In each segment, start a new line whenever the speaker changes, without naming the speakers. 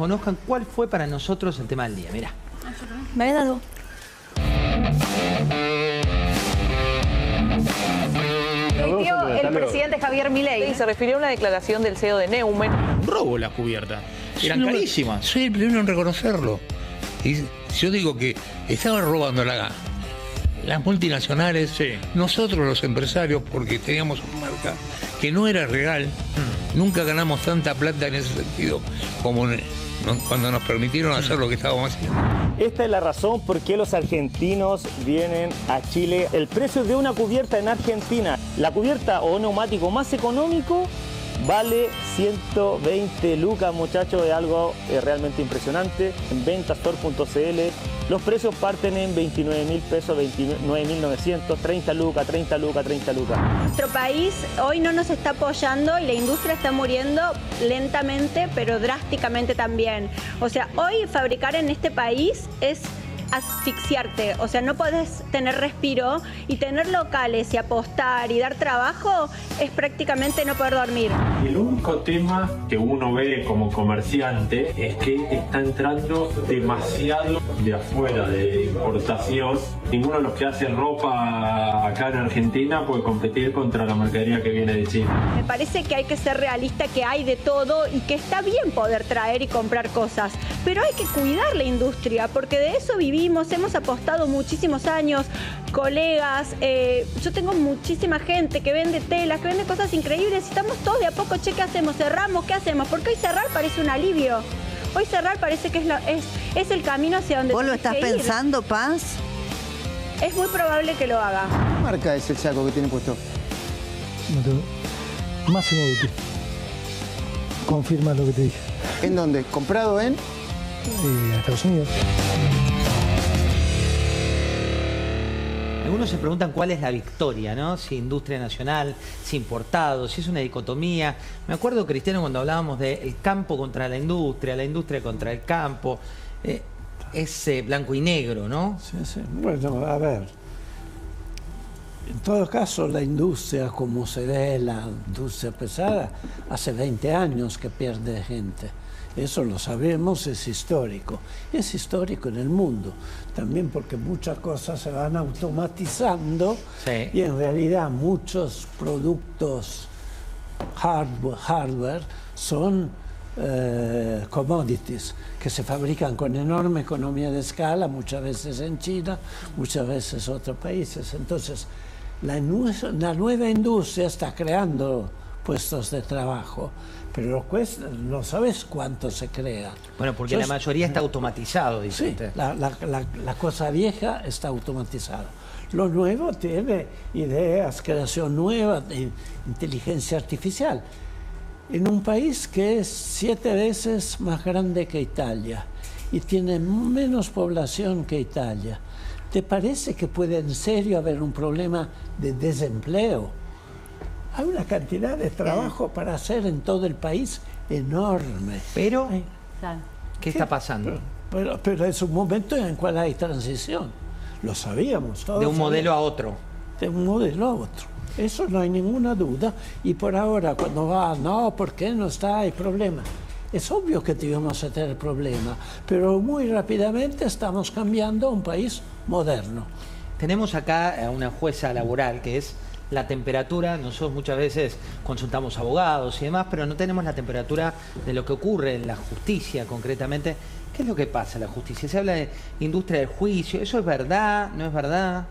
conozcan cuál fue para nosotros el tema del día. Mirá.
Me había dado.
El presidente Javier Milei se refirió a una declaración del CEO de Neumann.
Un robo las cubiertas. Eran carísimas.
Soy el primero en reconocerlo. Y yo digo que estaban robando las multinacionales,
Sí.
nosotros los empresarios, porque teníamos una marca que no era real. Nunca ganamos tanta plata en ese sentido como cuando nos permitieron hacer lo que estábamos haciendo.
Esta es la razón por qué los argentinos vienen a Chile. El precio de una cubierta en Argentina, la cubierta o neumático más económico, vale 120 lucas, muchachos, es algo realmente impresionante. En ventastor.cl los precios parten en 29.000 pesos, 29.900, 30 lucas, 30 lucas, 30 lucas.
Nuestro país hoy no nos está apoyando y la industria está muriendo lentamente, pero drásticamente también. O sea, hoy fabricar en este país es asfixiarte, o sea, no podés tener respiro, y tener locales y apostar y dar trabajo es prácticamente no poder dormir.
El único tema que uno ve como comerciante es que está entrando demasiado de afuera, de importación. Ninguno de los que hacen ropa acá en Argentina puede competir contra la mercadería que viene de China.
Me parece que hay que ser realista, que hay de todo y que está bien poder traer y comprar cosas, pero hay que cuidar la industria, porque de eso vivimos, hemos apostado muchísimos años, colegas, yo tengo muchísima gente que vende telas, que vende cosas increíbles, y estamos todos de a poco, che, ¿qué hacemos? ¿Cerramos? ¿Qué hacemos? Porque hoy cerrar parece un alivio. Hoy cerrar parece que es el camino hacia donde
¿Vos lo estás pensando, Paz?
Es muy probable que lo haga.
¿Qué marca es el saco que tiene puesto?
No tengo. Máximo Duty. Confirma lo que te dije.
¿En dónde? ¿Comprado en?
Estados Unidos.
Algunos se preguntan cuál es la victoria, ¿no? Si industria nacional, si importado, si es una dicotomía. Me acuerdo, Cristiano, cuando hablábamos del campo contra la industria contra el campo. Es blanco y negro, ¿no?
Sí, sí. Bueno, a ver. En todo caso, la industria, como se ve, la industria pesada, hace 20 años que pierde gente. Eso lo sabemos, es histórico. Es histórico en el mundo. También porque muchas cosas se van automatizando, sí, y en realidad muchos productos hardware son commodities que se fabrican con enorme economía de escala, muchas veces en China, muchas veces en otros países. Entonces, la nueva industria está creando puestos de trabajo, pero no sabes cuánto se crea.
Bueno, porque la mayoría está automatizado, dice
sí,
usted.
La cosa vieja está automatizada. Lo nuevo tiene ideas, creación nueva, de inteligencia artificial. En un país que es 7 veces más grande que Italia y tiene menos población que Italia, ¿te parece que puede en serio haber un problema de desempleo? Hay una cantidad de trabajo para hacer en todo el país enorme.
Pero, ¿qué está pasando?
Pero es un momento en el cual hay transición. Lo sabíamos todos.
De un modelo a otro.
De un modelo a otro. Eso no hay ninguna duda. Y por ahora, cuando no, ¿por qué no está? Hay problema. Es obvio que íbamos a tener problemas, pero muy rápidamente estamos cambiando a un país moderno.
Tenemos acá a una jueza laboral que es la temperatura. Nosotros muchas veces consultamos abogados y demás, pero no tenemos la temperatura de lo que ocurre en la justicia concretamente. ¿Qué es lo que pasa en la justicia? Se habla de industria del juicio. ¿Eso es verdad? ¿No es verdad?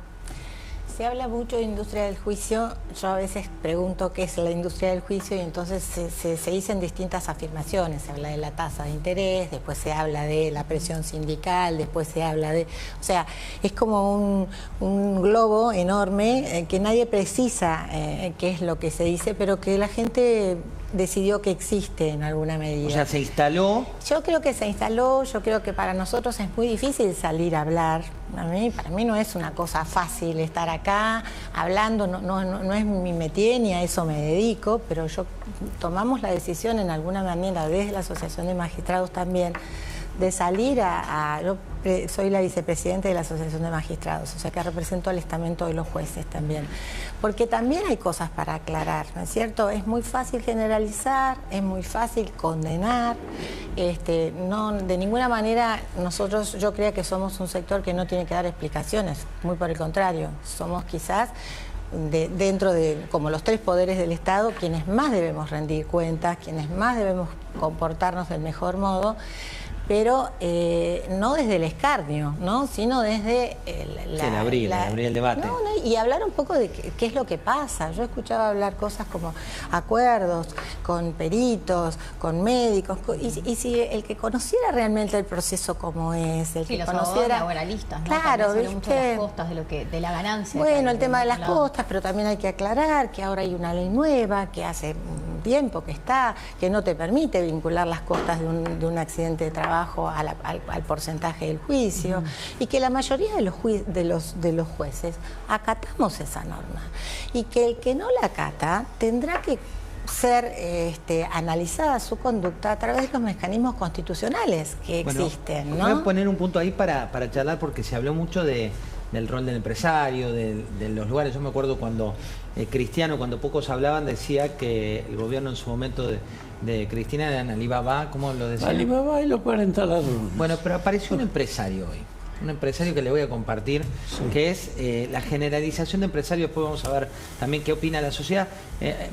Se habla mucho de industria del juicio. Yo a veces pregunto qué es la industria del juicio y entonces se dicen distintas afirmaciones. Se habla de la tasa de interés, después se habla de la presión sindical, después se habla de... O sea, es como un globo enorme que nadie precisa qué es lo que se dice, pero que la gente decidió que existe en alguna medida.
O sea, ¿se instaló?
Yo creo que se instaló, yo creo que para nosotros es muy difícil salir a hablar. Para mí no es una cosa fácil estar acá hablando, no es mi métier ni a eso me dedico, pero tomamos la decisión en alguna manera desde la Asociación de Magistrados también de salir yo soy la vicepresidenta de la Asociación de Magistrados, o sea que represento al estamento de los jueces también, porque también hay cosas para aclarar, ¿no es cierto? Es muy fácil generalizar, es muy fácil condenar, no, de ninguna manera yo creo que somos un sector que no tiene que dar explicaciones, muy por el contrario, somos quizás dentro de como los tres poderes del Estado quienes más debemos rendir cuentas, quienes más debemos comportarnos del mejor modo, pero no desde el escarnio, ¿no? Sino desde
abrir el debate.
Y hablar un poco de qué es lo que pasa. Yo escuchaba hablar cosas como acuerdos con peritos, con médicos, y si el que conociera realmente el proceso como es, el que
los
conociera
laboralistas, ¿no?
Claro,
¿viste? Mucho de las costas, de la ganancia.
Bueno, el tema de las costas, pero también hay que aclarar que ahora hay una ley nueva que hace tiempo que no te permite vincular las costas de un accidente de trabajo al porcentaje del juicio, y que la mayoría de los jueces acatamos esa norma, y que el que no la acata tendrá que ser analizada su conducta a través de los mecanismos constitucionales que existen, ¿no?
Voy a poner un punto ahí para charlar, porque se habló mucho del rol del empresario, de los lugares. Yo me acuerdo cuando Cristiano, cuando pocos hablaban, decía que el gobierno en su momento de Cristina eran Alibaba, ¿cómo lo decía?
Alibaba y los 40 ladrones.
Bueno, pero apareció un empresario hoy, un empresario que le voy a compartir, que es la generalización de empresarios. Después vamos a ver también qué opina la sociedad.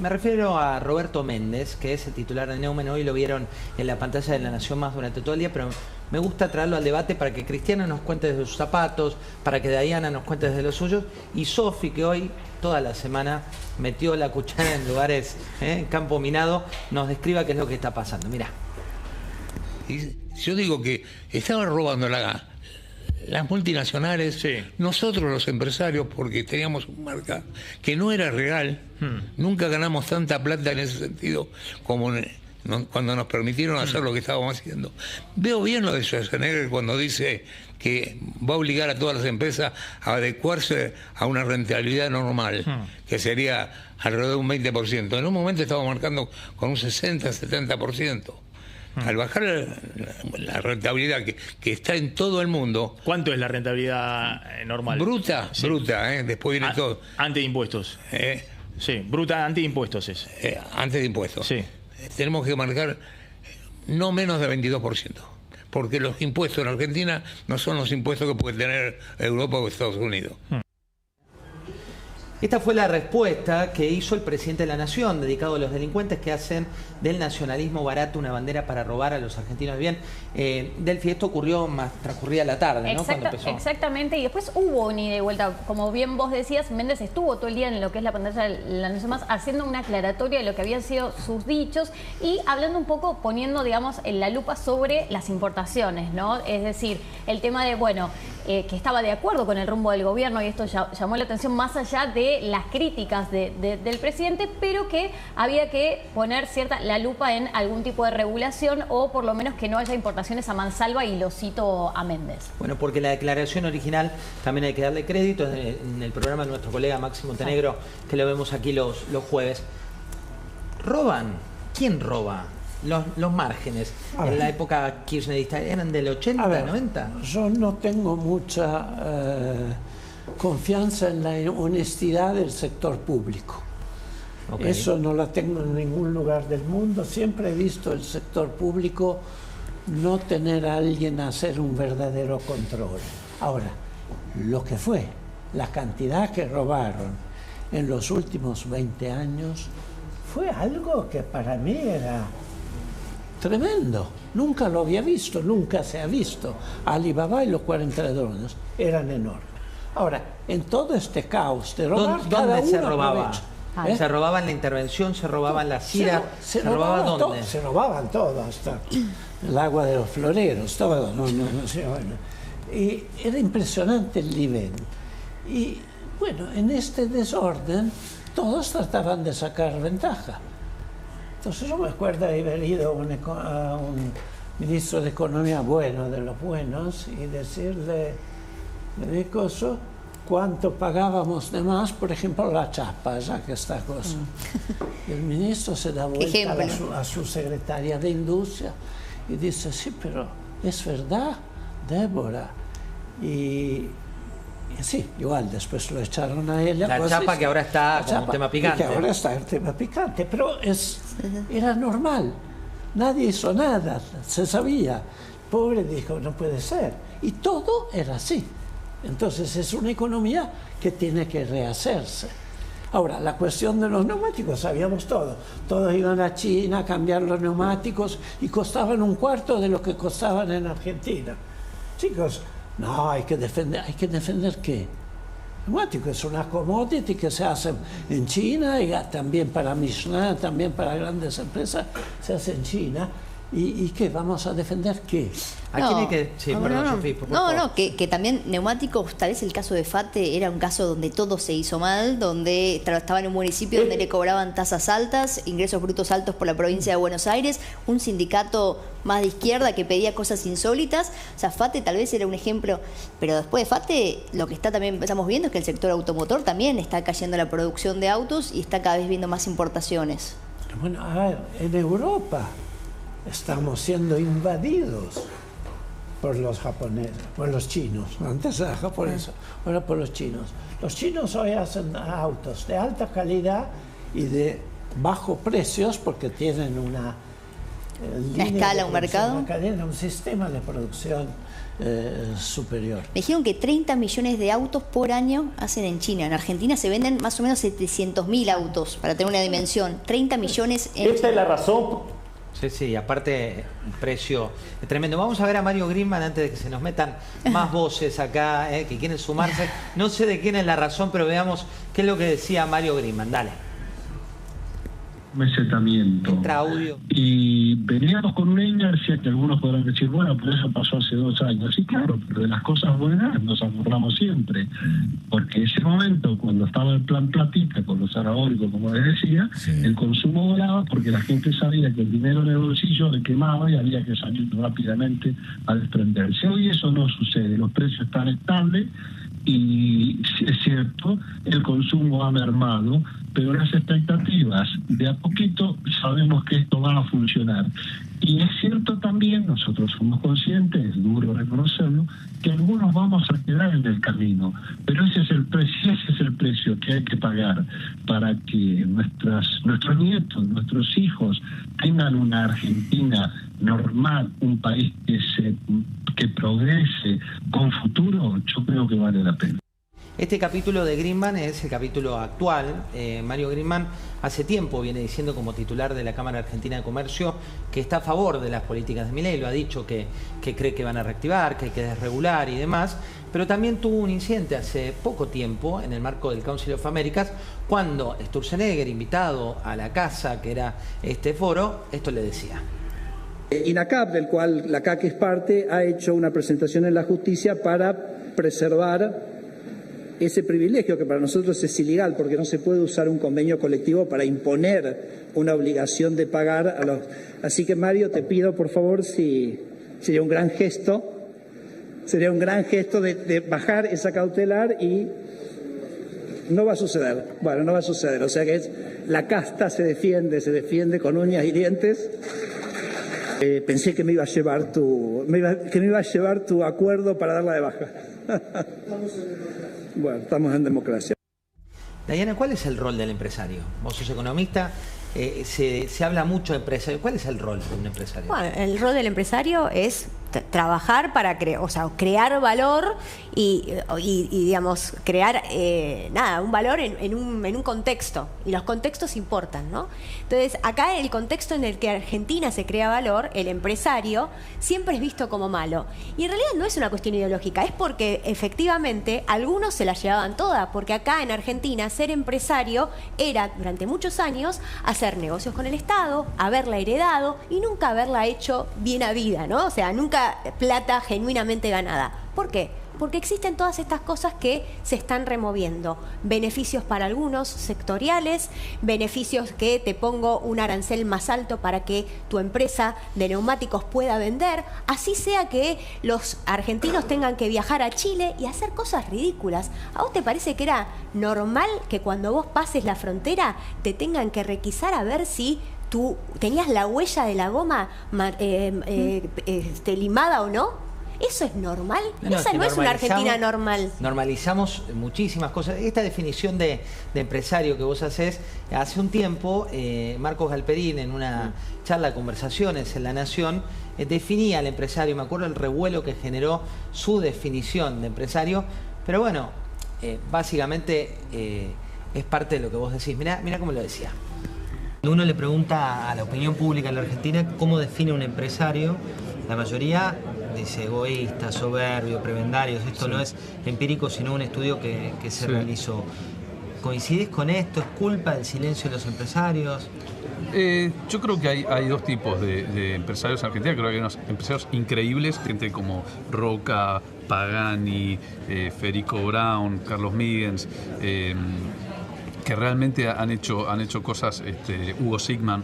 Me refiero a Roberto Méndez, que es el titular de Neumann. Hoy lo vieron en la pantalla de La Nación Más durante todo el día, pero me gusta traerlo al debate para que Cristiano nos cuente desde sus zapatos, para que Diana nos cuente desde los suyos, y Sofi, que hoy toda la semana metió la cuchara en lugares, en campo minado, nos describa qué es lo que está pasando. Mirá.
Yo digo que estaban robando las multinacionales, nosotros los empresarios, porque teníamos un marca que no era real. Nunca ganamos tanta plata en ese sentido como cuando nos permitieron hacer lo que estábamos haciendo. Veo bien lo de Schwarzenegger cuando dice que va a obligar a todas las empresas a adecuarse a una rentabilidad normal, que sería alrededor de un 20%. En un momento estábamos marcando con un 60-70%. Al bajar la rentabilidad que está en todo el mundo...
¿Cuánto es la rentabilidad normal?
Bruta, bruta, después viene todo.
Antes de impuestos. Sí, bruta antes de impuestos es.
Antes de impuestos.
Sí.
Tenemos que marcar no menos de 22%. Porque los impuestos en Argentina no son los impuestos que puede tener Europa o Estados Unidos.
Esta fue la respuesta que hizo el presidente de la Nación, dedicado a los delincuentes que hacen del nacionalismo barato una bandera para robar a los argentinos. Bien, Delphi, esto ocurrió más transcurrida la tarde, ¿no? Cuando empezó.
Exactamente, y después hubo un ida y vuelta. Como bien vos decías, Méndez estuvo todo el día en lo que es la pantalla de La Nación Más, haciendo una aclaratoria de lo que habían sido sus dichos y hablando un poco, poniendo, digamos, en la lupa sobre las importaciones, ¿no? Es decir, el tema de, bueno, que estaba de acuerdo con el rumbo del gobierno, y esto llamó la atención más allá de las críticas del presidente, pero que había que poner la lupa en algún tipo de regulación, o por lo menos que no haya importaciones a mansalva, y lo cito a Méndez.
Bueno, porque la declaración original también hay que darle crédito, en el programa de nuestro colega Máximo Montenegro, que lo vemos aquí los jueves. ¿Roban? ¿Quién roba? Los márgenes en la época kirchnerista eran del 80, 90.
Yo no tengo mucha confianza en la honestidad del sector público. Eso no la tengo en ningún lugar del mundo. Siempre he visto el sector público no tener a alguien a hacer un verdadero control. Ahora, lo que fue, la cantidad que robaron en los últimos 20 años fue algo que para mí era tremendo. Nunca lo había visto, nunca se ha visto. Alibaba y los 40 ladrones eran enormes. Ahora, en todo este caos de robar,
¿dónde se robaba? ¿Se robaba en la intervención? ¿Se robaba en la CIRA?
¿Se robaba dónde? Se robaban todo, hasta el agua de los floreros, todo. Y era impresionante el nivel. Y bueno, en este desorden todos trataban de sacar ventaja. Entonces yo me acuerdo de haber ido a un ministro de Economía bueno, de los buenos, y decirle, cuánto pagábamos de más, por ejemplo, la chapa, ya que esta cosa. Y el ministro se da vuelta a su secretaria de Industria y dice, sí, pero Es verdad, Débora. Y sí, igual después lo echaron a ella.
La
pues,
chapa que ahora está como un tema picante.
Que ahora está el tema picante, pero era normal. Nadie hizo nada, se sabía. Pobre dijo, no puede ser. Y todo era así. Entonces es una economía que tiene que rehacerse. Ahora, la cuestión de los neumáticos, sabíamos todo. Todos iban a China a cambiar los neumáticos y costaban un cuarto de lo que costaban en Argentina. Chicos, no, hay que defender ¿qué? El neumático es una commodity que se hace en China y también para Michelin, también para grandes empresas, se hace en China. ¿Y qué? ¿Vamos a defender qué?
¿A quién hay que...? Sí, perdón, Sofía, por favor.
No, que también neumáticos, tal vez el caso de FATE era un caso donde todo se hizo mal, donde estaba en un municipio donde le cobraban tasas altas, ingresos brutos altos por la provincia de Buenos Aires, un sindicato más de izquierda que pedía cosas insólitas. O sea, FATE tal vez era un ejemplo, pero después de FATE lo que estamos viendo es que el sector automotor también está cayendo la producción de autos y está cada vez viendo más importaciones.
Bueno, a ver, en Europa estamos siendo invadidos por los japoneses, por los chinos. Antes era japonés, ahora por los chinos. Los chinos hoy hacen autos de alta calidad y de bajos precios porque tienen una
escala, un mercado,
un sistema de producción superior.
Me dijeron que 30 millones de autos por año hacen en China. En Argentina se venden más o menos 700.000 autos, para tener una dimensión. 30 millones en
Esta es la razón.
Sí, aparte un precio tremendo. Vamos a ver a Mario Grimman antes de que se nos metan más voces acá que quieren sumarse. No sé de quién es la razón, pero veamos qué es lo que decía Mario Grimman. Dale.
Mesetamiento.
Entra audio.
Y veníamos con una inercia que algunos podrán decir, bueno, pero eso pasó hace 2 años. Sí, claro, pero de las cosas buenas nos acordamos siempre. Porque ese momento, cuando estaba el plan platita con los anabólicos, como les decía, el consumo volaba porque la gente sabía que el dinero en el bolsillo le quemaba y había que salir rápidamente a desprenderse. Hoy eso no sucede, los precios están estables y es cierto, el consumo ha mermado, pero las expectativas de a poquito sabemos que esto va a funcionar. Y es cierto también, nosotros somos conscientes, es duro reconocerlo, que algunos vamos a quedar en el camino, pero ese es el precio que hay que pagar para que nuestros nietos, nuestros hijos tengan una Argentina normal, un país que progrese con futuro. Yo creo que vale la pena.
Este capítulo de Grimman es el capítulo actual. Mario Grimman hace tiempo viene diciendo como titular de la Cámara Argentina de Comercio que está a favor de las políticas de Milei, lo ha dicho que cree que van a reactivar, que hay que desregular y demás, pero también tuvo un incidente hace poco tiempo en el marco del Council of Americas cuando Sturzenegger, invitado a la casa que era este foro, esto le decía.
INACAP, del cual la CAC es parte, ha hecho una presentación en la justicia para preservar ese privilegio que para nosotros es ilegal, porque no se puede usar un convenio colectivo para imponer una obligación de pagar a los... Así que, Mario, te pido, por favor, si sería un gran gesto de bajar esa cautelar y no va a suceder. Bueno, no va a suceder. O sea que la casta se defiende con uñas y dientes. Pensé que me iba a llevar tu acuerdo para darla de baja. Bueno, estamos en democracia.
Dayana, ¿cuál es el rol del empresario? Vos sos economista, se habla mucho de empresario. ¿Cuál es el rol de un empresario?
Bueno, el rol del empresario es trabajar para crear valor y digamos, crear un valor en un contexto. Y los contextos importan, ¿no? Entonces, acá el contexto en el que Argentina se crea valor, el empresario, siempre es visto como malo. Y en realidad no es una cuestión ideológica, es porque efectivamente algunos se la llevaban toda, porque acá en Argentina ser empresario era, durante muchos años, hacer negocios con el Estado, haberla heredado y nunca haberla hecho bien a vida, ¿no? O sea, nunca plata genuinamente ganada. ¿Por qué? Porque existen todas estas cosas que se están removiendo. Beneficios para algunos sectoriales, beneficios que te pongo un arancel más alto para que tu empresa de neumáticos pueda vender, así sea que los argentinos tengan que viajar a Chile y hacer cosas ridículas. ¿A vos te parece que era normal que cuando vos pases la frontera te tengan que requisar a ver si tú tenías la huella de la goma limada o no. ¿Eso es normal? Esa no es una Argentina normal.
Normalizamos muchísimas cosas. Esta definición de empresario que vos hacés, hace un tiempo, Marcos Galperín, en una charla de conversaciones en La Nación, definía al empresario. Me acuerdo el revuelo que generó su definición de empresario. Pero bueno, básicamente es parte de lo que vos decís. Mirá cómo lo decía. Cuando uno le pregunta a la opinión pública en la Argentina cómo define un empresario, la mayoría dice egoísta, soberbio, prebendarios. Esto no es empírico, sino un estudio que se realizó. ¿Coincidís con esto? ¿Es culpa del silencio de los empresarios?
Yo creo que hay dos tipos de empresarios en Argentina. Creo que hay unos empresarios increíbles, gente como Roca, Pagani, Federico Brown, Carlos Míguez, que realmente han hecho cosas, Hugo Sigman,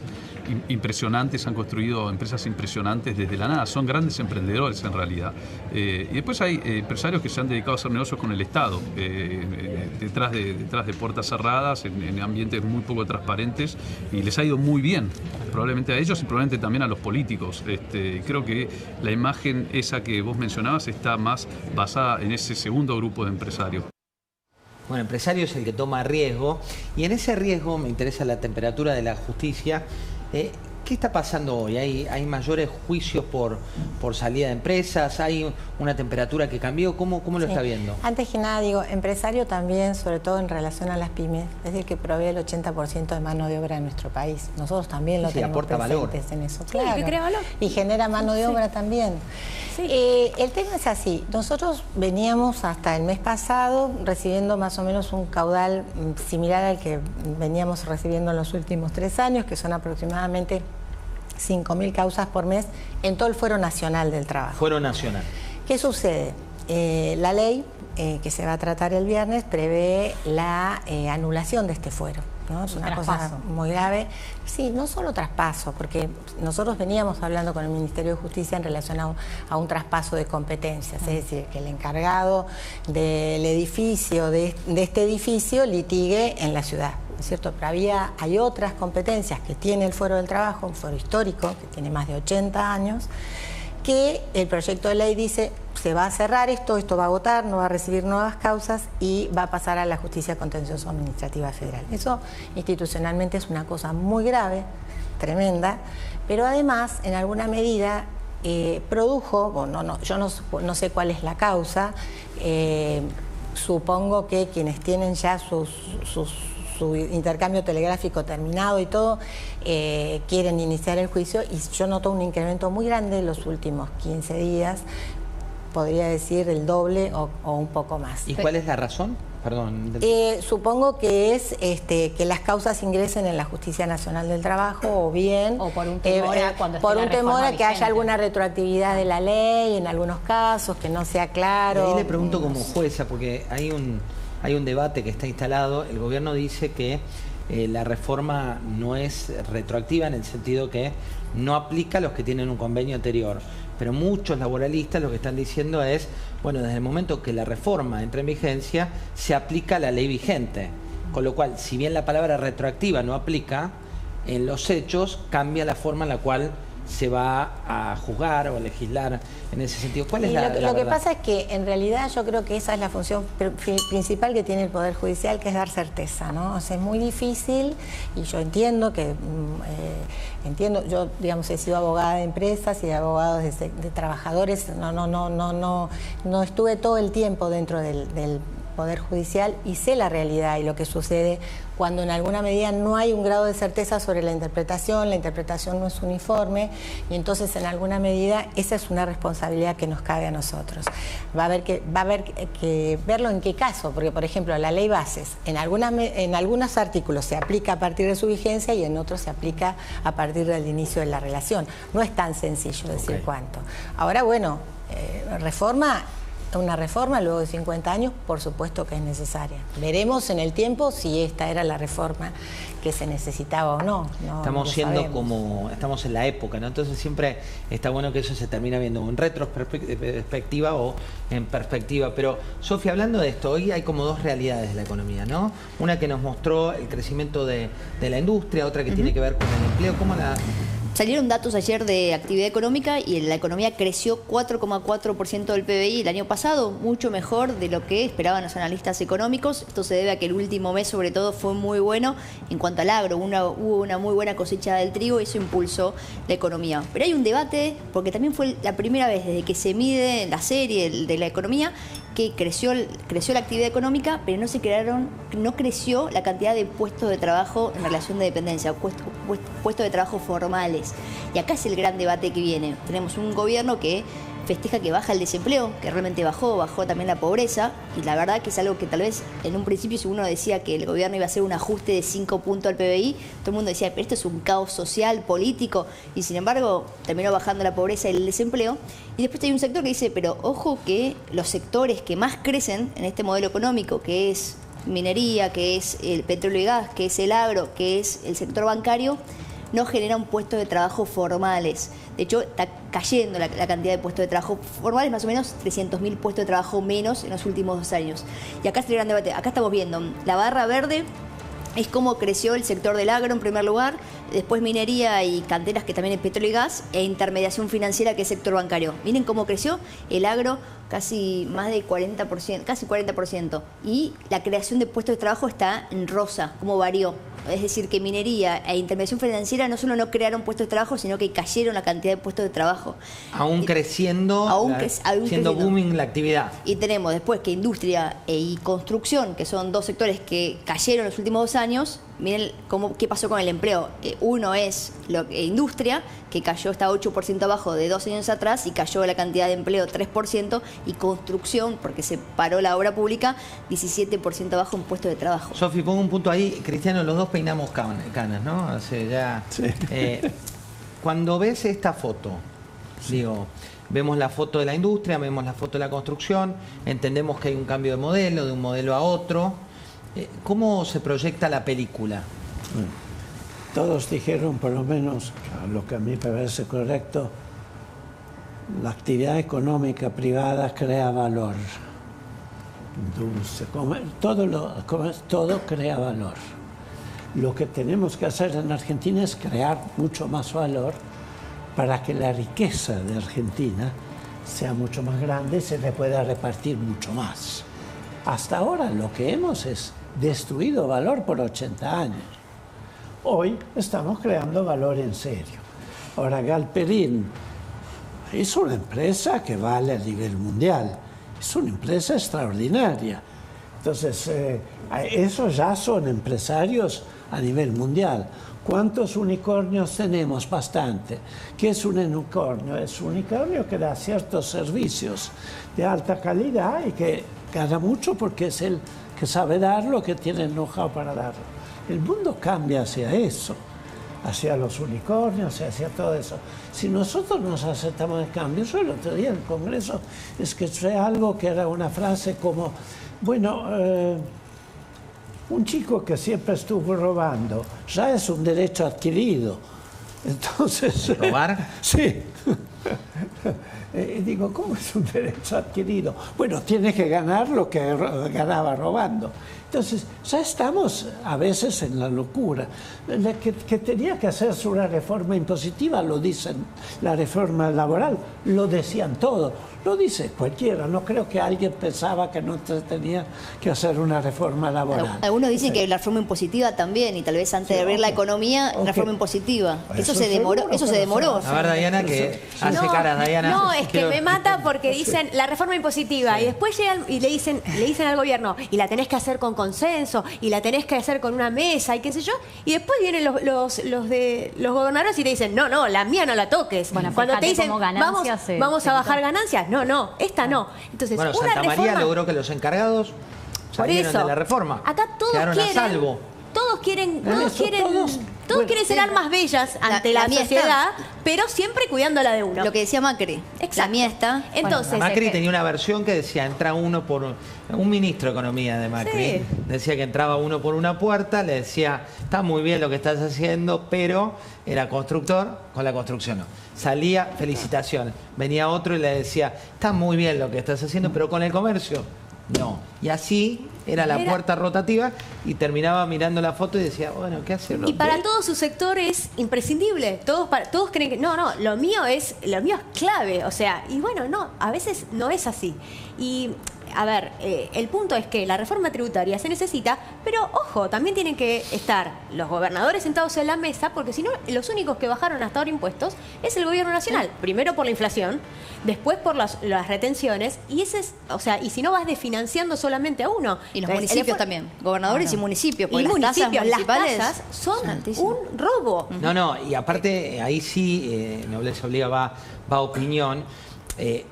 impresionantes, han construido empresas impresionantes desde la nada, son grandes emprendedores en realidad. Y después hay empresarios que se han dedicado a hacer negocios con el Estado, detrás de puertas cerradas, en ambientes muy poco transparentes, y les ha ido muy bien, probablemente a ellos y probablemente también a los políticos. Creo que la imagen esa que vos mencionabas está más basada en ese segundo grupo de empresarios.
Bueno, empresario es el que toma riesgo, y en ese riesgo me interesa la temperatura de la justicia. ¿Qué está pasando hoy? ¿Hay mayores juicios por salida de empresas? ¿Hay una temperatura que cambió? ¿Cómo lo está viendo?
Antes que nada, digo, empresario también, sobre todo en relación a las pymes, es decir, que provee el 80% de mano de obra en nuestro país. Nosotros también lo tenemos
aporta valor
en eso.
Sí, claro. Que crea valor.
Y genera mano de obra también. Sí. El tema es así. Nosotros veníamos hasta el mes pasado recibiendo más o menos un caudal similar al que veníamos recibiendo en los últimos 3 años, que son aproximadamente 5.000 causas por mes en todo el Fuero Nacional del Trabajo.
Fuero Nacional.
¿Qué sucede? La ley que se va a tratar el viernes prevé la anulación de este fuero, ¿no? Es una cosa muy grave. Sí, no solo traspaso, porque nosotros veníamos hablando con el Ministerio de Justicia en relación a un traspaso de competencias, es decir, que el encargado del edificio, de este edificio, litigue en la ciudad, ¿no es cierto? Pero hay otras competencias que tiene el Fuero del Trabajo, un fuero histórico que tiene más de 80 años, que el proyecto de ley dice se va a cerrar esto va a agotar, no va a recibir nuevas causas y va a pasar a la Justicia Contencioso Administrativa Federal. Eso institucionalmente es una cosa muy grave, tremenda, pero además en alguna medida produjo, yo no sé cuál es la causa, supongo que quienes tienen ya su intercambio telegráfico terminado y todo, quieren iniciar el juicio, y yo noto un incremento muy grande en los últimos 15 días, podría decir el doble o un poco más.
¿Y cuál es la razón? Perdón.
Supongo que es que las causas ingresen en la Justicia Nacional del Trabajo, o bien
por un temor
a que haya alguna retroactividad de la ley en algunos casos, que no sea claro.
Y ahí le pregunto como jueza, porque hay un debate que está instalado. El gobierno dice que la reforma no es retroactiva en el sentido que no aplica a los que tienen un convenio anterior. Pero muchos laboralistas lo que están diciendo es, bueno, desde el momento que la reforma entra en vigencia, se aplica la ley vigente. Con lo cual, si bien la palabra retroactiva no aplica, en los hechos cambia la forma en la cual se va a juzgar o a legislar en ese sentido. ¿Cuál es la verdad?
Lo que pasa es que en realidad yo creo que esa es la función principal que tiene el Poder Judicial, que es dar certeza, ¿no? O sea, es muy difícil, y yo entiendo que yo digamos he sido abogada de empresas y de abogados de trabajadores, no estuve todo el tiempo dentro del Poder Judicial y sé la realidad y lo que sucede cuando en alguna medida no hay un grado de certeza sobre la interpretación no es uniforme, y entonces en alguna medida esa es una responsabilidad que nos cabe a nosotros. Va a haber que verlo en qué caso, porque por ejemplo la ley bases en algunos artículos se aplica a partir de su vigencia y en otros se aplica a partir del inicio de la relación. No es tan sencillo decir cuánto. Ahora bueno, reforma una reforma luego de 50 años, por supuesto que es necesaria. Veremos en el tiempo si esta era la reforma que se necesitaba o no.
Estamos estamos en la época, ¿no? Entonces siempre está bueno que eso se termina viendo en retrospectiva o en perspectiva. Pero, Sofía, hablando de esto, hoy hay como dos realidades de la economía, ¿no? Una que nos mostró el crecimiento de la industria, otra que tiene que ver con el empleo. ¿Cómo la...?
Salieron datos ayer de actividad económica y la economía creció 4,4% del PBI el año pasado, mucho mejor de lo que esperaban los analistas económicos. Esto se debe a que el último mes, sobre todo, fue muy bueno en cuanto al agro. Hubo una muy buena cosecha del trigo y eso impulsó la economía. Pero hay un debate, porque también fue la primera vez desde que se mide la serie de la economía que creció la actividad económica, pero no creció la cantidad de puestos de trabajo en relación de dependencia, puestos de trabajo formales. Y acá es el gran debate que viene. Tenemos un gobierno que festeja que baja el desempleo, que realmente bajó también la pobreza, y la verdad que es algo que tal vez en un principio, si uno decía que el gobierno iba a hacer un ajuste de 5 puntos al PBI, todo el mundo decía, pero esto es un caos social, político, y sin embargo terminó bajando la pobreza y el desempleo. Y después hay un sector que dice, pero ojo que los sectores que más crecen en este modelo económico, que es minería, que es el petróleo y gas, que es el agro, que es el sector bancario, no generan puestos de trabajo formales. De hecho, está cayendo la cantidad de puestos de trabajo formales, más o menos 300.000 puestos de trabajo menos en los últimos 2 años. Y acá está el gran debate. Acá estamos viendo la barra verde, es cómo creció el sector del agro en primer lugar, después minería y canteras, que también es petróleo y gas, e intermediación financiera, que es sector bancario. Miren cómo creció el agro, casi más de 40%, casi 40%. Y la creación de puestos de trabajo está en rosa, cómo varió. Es decir, que minería e intermediación financiera no solo no crearon puestos de trabajo, sino que cayeron la cantidad de puestos de trabajo.
Aún creciendo, siendo booming la actividad.
Y tenemos después que industria y construcción, que son dos sectores que cayeron los últimos 2 años. Miren qué pasó con el empleo. Uno es industria, que cayó, está 8% abajo de 2 años atrás y cayó la cantidad de empleo 3%, y construcción, porque se paró la obra pública, 17% abajo en puestos de trabajo.
Sofi, pongo un punto ahí. Cristiano, los dos peinamos canas, ¿no? Hace ya... Sí. Cuando ves esta foto, digo, vemos la foto de la industria, vemos la foto de la construcción, entendemos que hay un cambio de un modelo a otro. ¿Cómo se proyecta la película?
Todos dijeron, por lo menos, lo que a mí me parece correcto, la actividad económica privada crea valor. Todo crea valor. Lo que tenemos que hacer en Argentina es crear mucho más valor para que la riqueza de Argentina sea mucho más grande y se le pueda repartir mucho más. Hasta ahora lo que hemos es destruido valor por 80 años. Hoy estamos creando valor en serio. Ahora, Galperín es una empresa que vale a nivel mundial. Es una empresa extraordinaria. Entonces, esos ya son empresarios a nivel mundial. ¿Cuántos unicornios tenemos? Bastante. ¿Qué es un unicornio? Es un unicornio que da ciertos servicios de alta calidad y que gana mucho porque es el que sabe darlo, que tiene el know-how para darlo. El mundo cambia hacia eso, hacia los unicornios, hacia todo eso. Si nosotros nos aceptamos el cambio, yo el otro día en el Congreso escuché algo que era una frase como, bueno, un chico que siempre estuvo robando, ya es un derecho adquirido. Entonces,
¿robar?
Sí. Digo, ¿cómo es un derecho adquirido? Bueno, tiene que ganar lo que ganaba robando. Entonces, ya estamos a veces en la locura. Que tenía que hacerse una reforma impositiva, lo dicen, la reforma laboral, lo decían todos, lo dice cualquiera. No creo que alguien pensaba que no tenía que hacer una reforma laboral.
Algunos dicen que la reforma impositiva también, y tal vez antes de abrir la economía, reforma impositiva. Eso se demoró.
A ver, Diana, que hace cara, Diana.
No, es que me mata porque dicen la reforma impositiva y después llegan y le dicen al gobierno, y la tenés que hacer con consenso, y la tenés que hacer con una mesa, y qué sé yo, y después vienen los gobernadores y te dicen, no, la mía no la toques.
Bueno,
cuando te dicen, vamos a bajar ganancias, no, esta no. Entonces,
bueno,
una
Santa María logró que los encargados salieron de la reforma.
Acá todos
quedaron a salvo.
Todos quieren,
Bueno,
quieren ser armas bellas ante la
mía
sociedad,
está.
pero siempre cuidando la de uno.
Lo que decía Macri.
Exacto.
La mía está.
Entonces,
Macri tenía una versión que decía, entra uno por un ministro de Economía de Macri.
Sí.
Decía que entraba uno por una puerta, le decía, está muy bien lo que estás haciendo, pero era constructor, con la construcción no. Salía, felicitaciones. Venía otro y le decía, está muy bien lo que estás haciendo, pero con el comercio no. Y así era la puerta rotativa y terminaba mirando la foto y decía, bueno, ¿qué hacerlo?
Y para todo su sector es imprescindible. Todos creen que no, lo mío es clave. O sea, y bueno, no, a veces no es así. Y a ver, el punto es que la reforma tributaria se necesita, pero ojo, también tienen que estar los gobernadores sentados en la mesa, porque si no, los únicos que bajaron hasta ahora impuestos es el gobierno nacional. Primero por la inflación, después por las retenciones, y ese es, o sea, y si no vas desfinanciando solamente a uno.
Y los municipios también, gobernadores y municipios, porque
y
las tasas municipales
las tasas son un robo.
No, y aparte, ahí sí, Nobleza Obliga va a opinión.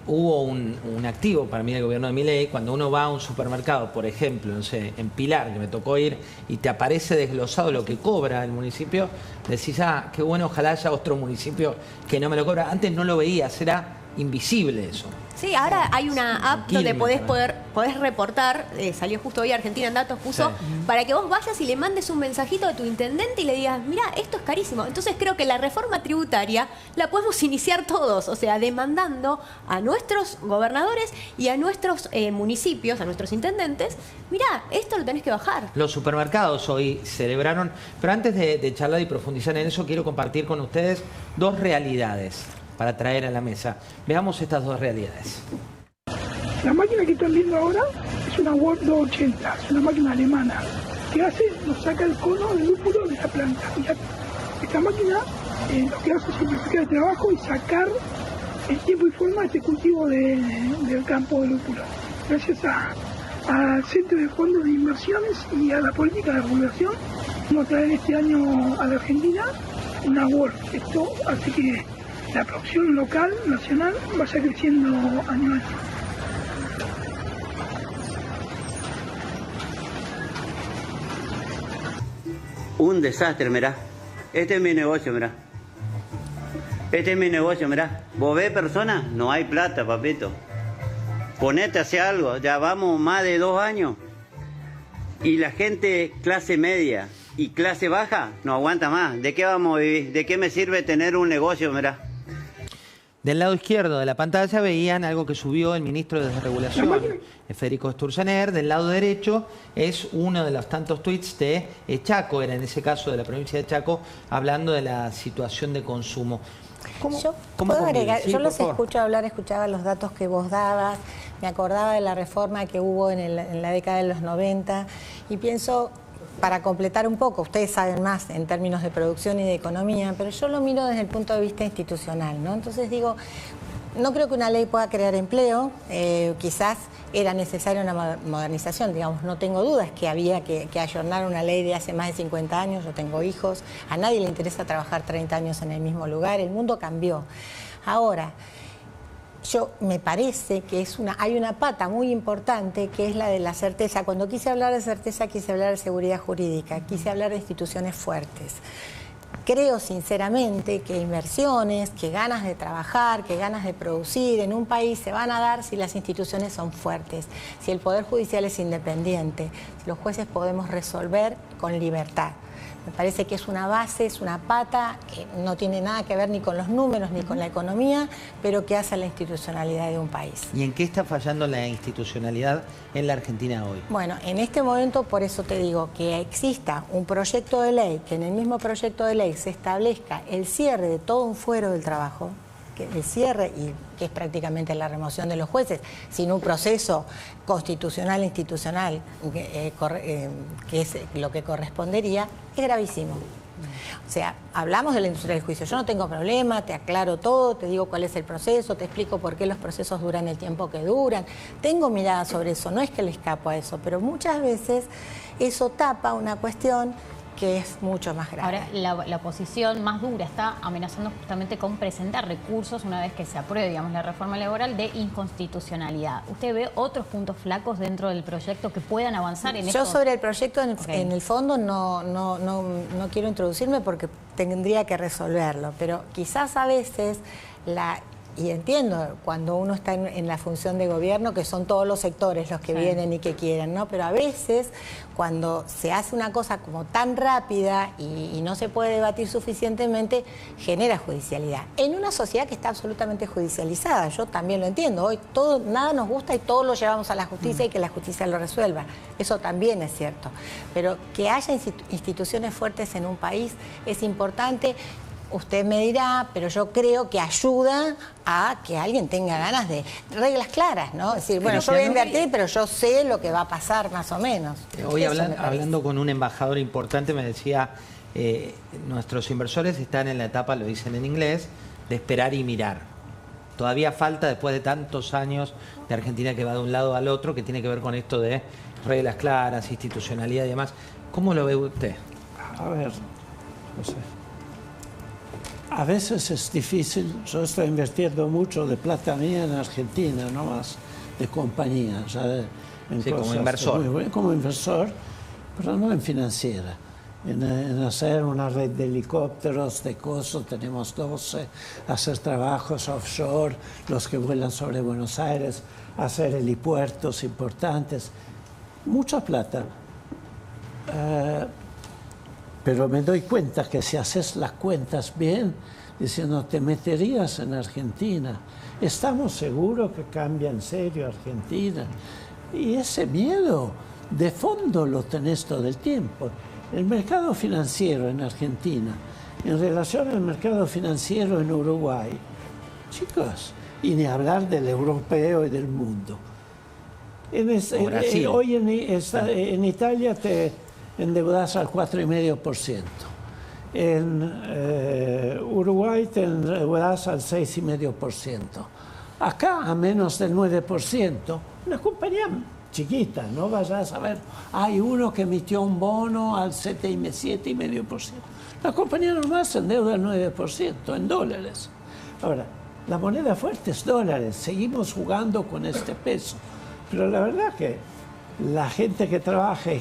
Hubo un activo para mí del gobierno de Milei. Cuando uno va a un supermercado, por ejemplo, no sé, en Pilar, que me tocó ir, y te aparece desglosado lo que cobra el municipio, decís, qué bueno, ojalá haya otro municipio que no me lo cobra. Antes no lo veías, era invisible eso.
Sí, ahora hay una app donde podés reportar, salió justo hoy Argentina en Datos, puso, para que vos vayas y le mandes un mensajito a tu intendente y le digas, mira, esto es carísimo. Entonces creo que la reforma tributaria la podemos iniciar todos, o sea, demandando a nuestros gobernadores y a nuestros municipios, a nuestros intendentes, mira, esto lo tenés que bajar.
Los supermercados hoy celebraron, pero antes de charlar y profundizar en eso, quiero compartir con ustedes dos realidades para traer a la mesa. Veamos estas dos realidades.
La máquina que están viendo ahora es una Word 280, es una máquina alemana. ¿Qué hace? Nos saca el cono del lúpulo de la planta. Y esta máquina lo que hace es simplificar el trabajo y sacar en tiempo y forma este cultivo del campo de lúpulo. Gracias al Centro de Fondos de Inversiones y a la política de regulación, vamos a traer este año a la Argentina una Word. Esto hace que la producción local, nacional, vaya creciendo año a año.
Un desastre, mirá. Este es mi negocio, mirá. Este es mi negocio, mirá. ¿Vos ves personas? No hay plata, papito. Ponete a hacer algo. Ya vamos más de 2 años. Y la gente clase media y clase baja no aguanta más. ¿De qué vamos a vivir? ¿De qué me sirve tener un negocio, mirá?
Del lado izquierdo de la pantalla veían algo que subió el ministro de Desregulación, Federico Sturzenegger. Del lado derecho es uno de los tantos tweets de Chaco, era en ese caso de la provincia de Chaco, hablando de la situación de consumo.
¿Puedo agregar? Yo los escucho hablar, escuchaba los datos que vos dabas, me acordaba de la reforma que hubo en la década de los 90 y pienso, para completar un poco, ustedes saben más en términos de producción y de economía, pero yo lo miro desde el punto de vista institucional, ¿no? Entonces digo, no creo que una ley pueda crear empleo, quizás era necesaria una modernización, digamos, no tengo dudas que había que ayornar una ley de hace más de 50 años, yo tengo hijos, a nadie le interesa trabajar 30 años en el mismo lugar, el mundo cambió. Ahora, me parece que hay una pata muy importante que es la de la certeza. Cuando quise hablar de certeza, quise hablar de seguridad jurídica, quise hablar de instituciones fuertes. Creo sinceramente que inversiones, que ganas de trabajar, que ganas de producir en un país se van a dar si las instituciones son fuertes, si el Poder Judicial es independiente, si los jueces podemos resolver con libertad. Me parece que es una base, es una pata que no tiene nada que ver ni con los números ni con la economía, pero que hace a la institucionalidad de un país.
¿Y en qué está fallando la institucionalidad en la Argentina hoy?
Bueno, en este momento, por eso te digo, que exista un proyecto de ley, que en el mismo proyecto de ley se establezca el cierre de todo un fuero del trabajo, el cierre, y que es prácticamente la remoción de los jueces, sin un proceso constitucional e institucional, que es lo que correspondería, es gravísimo. O sea, hablamos de la industria del juicio. Yo no tengo problema, te aclaro todo, te digo cuál es el proceso, te explico por qué los procesos duran el tiempo que duran. Tengo mirada sobre eso, no es que le escapo a eso, pero muchas veces eso tapa una cuestión que es mucho más grave.
Ahora, la oposición más dura está amenazando justamente con presentar recursos una vez que se apruebe, digamos, la reforma laboral de inconstitucionalidad. ¿Usted ve otros puntos flacos dentro del proyecto que puedan avanzar en esto?
Yo sobre el proyecto en el fondo no quiero introducirme porque tendría que resolverlo, pero quizás a veces y entiendo cuando uno está en la función de gobierno que son todos los sectores los que vienen y que quieren, ¿no? Pero a veces cuando se hace una cosa como tan rápida y no se puede debatir suficientemente, genera judicialidad. En una sociedad que está absolutamente judicializada, yo también lo entiendo, hoy nada nos gusta y todo lo llevamos a la justicia y que la justicia lo resuelva. Eso también es cierto. Pero que haya instituciones fuertes en un país es importante. Usted me dirá, pero yo creo que ayuda a que alguien tenga ganas de reglas claras, ¿no? Es decir, bueno, yo voy a invertir, pero yo sé lo que va a pasar más o menos.
Hoy hablando con un embajador importante me decía, nuestros inversores están en la etapa, lo dicen en inglés, de esperar y mirar. Todavía falta, después de tantos años de Argentina que va de un lado al otro, que tiene que ver con esto de reglas claras, institucionalidad y demás. ¿Cómo lo ve usted?
A ver, no sé. A veces es difícil, yo estoy invirtiendo mucho de plata mía en Argentina, no más de compañía, ¿sabes?
Como inversor.
Como inversor, pero no en financiera. En hacer una red de helicópteros, de cosas, tenemos 12, hacer trabajos offshore, los que vuelan sobre Buenos Aires, hacer helipuertos importantes, mucha plata. Pero me doy cuenta que si haces las cuentas bien, diciendo, te meterías en Argentina. ¿Estamos seguros que cambia en serio Argentina? Y ese miedo de fondo lo tenés todo el tiempo. El mercado financiero en Argentina, en relación al mercado financiero en Uruguay, chicos, y ni hablar del europeo y del mundo. Hoy en Italia te endeudas al 4,5%. En Uruguay te endeudas al 6,5%. Acá a menos del 9%. Una compañía chiquita, no vayas a ver, hay uno que emitió un bono al 7,5%. La compañía normal se endeuda al 9% en dólares. Ahora, la moneda fuerte es dólares, seguimos jugando con este peso. Pero la verdad que la gente que trabaja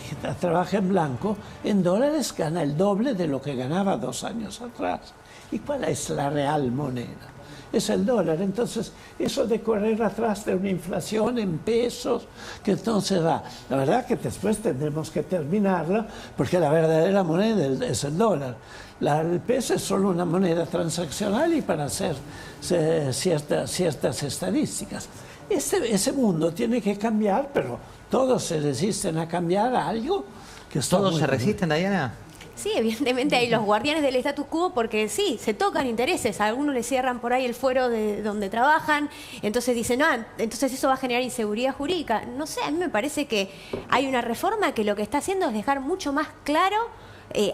en blanco, en dólares gana el doble de lo que ganaba 2 años atrás. ¿Y cuál es la real moneda? Es el dólar. Entonces, eso de correr atrás de una inflación en pesos, que entonces va. La verdad que después tendremos que terminarla, porque la verdadera moneda es el dólar. El peso es solo una moneda transaccional y para hacer ciertas estadísticas. Ese mundo tiene que cambiar, pero todos se resisten a cambiar a algo que está
¿Todos se resisten, Diana?
Sí, evidentemente hay los guardianes del status quo porque sí, se tocan intereses. A algunos les cierran por ahí el fuero de donde trabajan, entonces dicen, entonces eso va a generar inseguridad jurídica. No sé, a mí me parece que hay una reforma que lo que está haciendo es dejar mucho más claro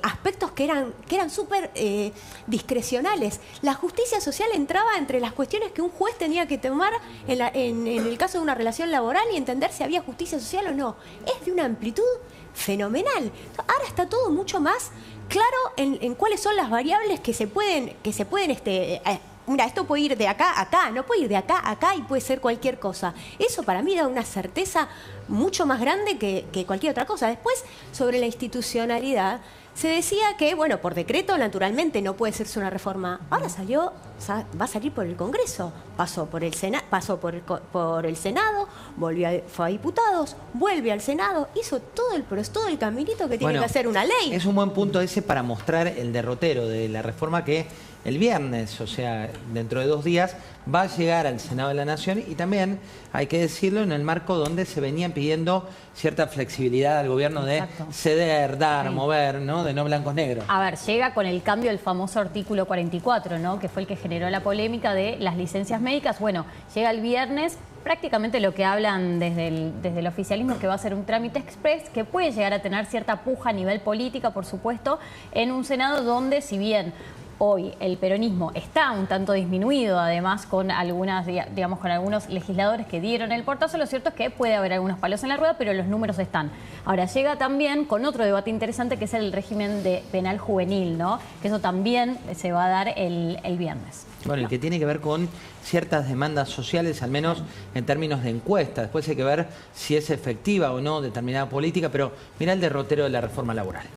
aspectos que eran súper discrecionales. La justicia social entraba entre las cuestiones que un juez tenía que tomar en el caso de una relación laboral y entender si había justicia social o no. Es de una amplitud fenomenal. Ahora está todo mucho más claro en cuáles son las variables que se pueden mira, esto puede ir de acá a acá, no puede ir de acá a acá y puede ser cualquier cosa. Eso para mí da una certeza mucho más grande que cualquier otra cosa. Después, sobre la institucionalidad, se decía que, bueno, por decreto, naturalmente, no puede hacerse una reforma. Ahora va a salir por el Congreso. Pasó por el Senado, fue a diputados, vuelve al Senado, hizo todo el caminito que tiene que hacer una ley.
Es un buen punto ese para mostrar el derrotero de la reforma que el viernes, o sea, dentro de 2 días, va a llegar al Senado de la Nación y también, hay que decirlo, en el marco donde se venían pidiendo cierta flexibilidad al gobierno de ceder, dar, mover, ¿no? De no blancos negros.
A ver, llega con el cambio del famoso artículo 44, ¿no? Que fue el que generó la polémica de las licencias médicas. Bueno, llega el viernes, prácticamente lo que hablan desde el oficialismo que va a ser un trámite express que puede llegar a tener cierta puja a nivel política, por supuesto, en un Senado donde, si bien hoy el peronismo está un tanto disminuido, además con algunas, digamos, con algunos legisladores que dieron el portazo, lo cierto es que puede haber algunos palos en la rueda, pero los números están. Ahora llega también con otro debate interesante, que es el régimen de penal juvenil, ¿no? Que eso también se va a dar el viernes.
Bueno, el que tiene que ver con ciertas demandas sociales, al menos en términos de encuesta. Después hay que ver si es efectiva o no determinada política, pero mirá el derrotero de la reforma laboral.